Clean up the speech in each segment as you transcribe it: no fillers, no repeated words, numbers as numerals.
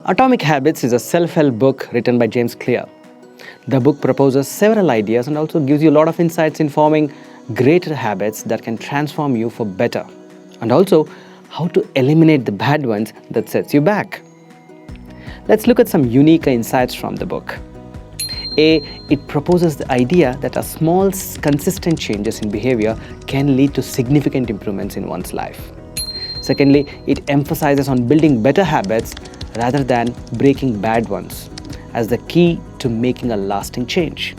Atomic Habits is a self-help book written by James Clear. The book proposes several ideas and also gives you a lot of insights in forming greater habits that can transform you for better, and also how to eliminate the bad ones that sets you back. Let's look at some unique insights from the book. It proposes the idea that a small, consistent changes in behavior can lead to significant improvements in one's life. Secondly, it emphasizes on building better habits rather than breaking bad ones as the key to making a lasting change.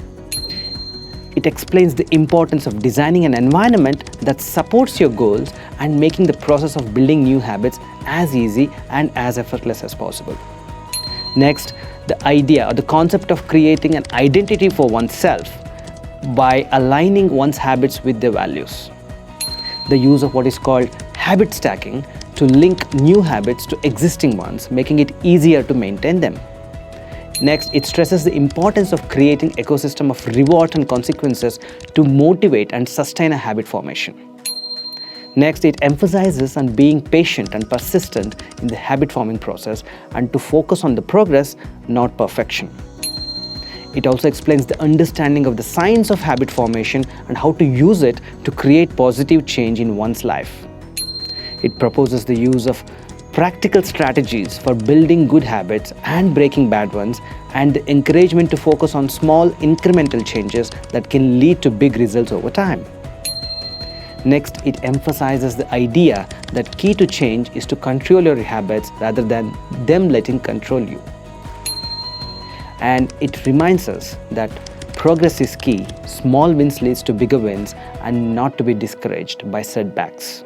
It explains the importance of designing an environment that supports your goals and making the process of building new habits as easy and as effortless as possible. Next, the idea or the concept of creating an identity for oneself by aligning one's habits with their values. The use of what is called habit stacking to link new habits to existing ones, making it easier to maintain them. Next, it stresses the importance of creating an ecosystem of rewards and consequences to motivate and sustain a habit formation. Next, it emphasizes on being patient and persistent in the habit forming process and to focus on the progress, not perfection. It also explains the understanding of the science of habit formation and how to use it to create positive change in one's life. It proposes the use of practical strategies for building good habits and breaking bad ones, and the encouragement to focus on small incremental changes that can lead to big results over time. Next, it emphasizes the idea that key to change is to control your habits rather than them letting control you. And it reminds us that progress is key, small wins leads to bigger wins, and not to be discouraged by setbacks.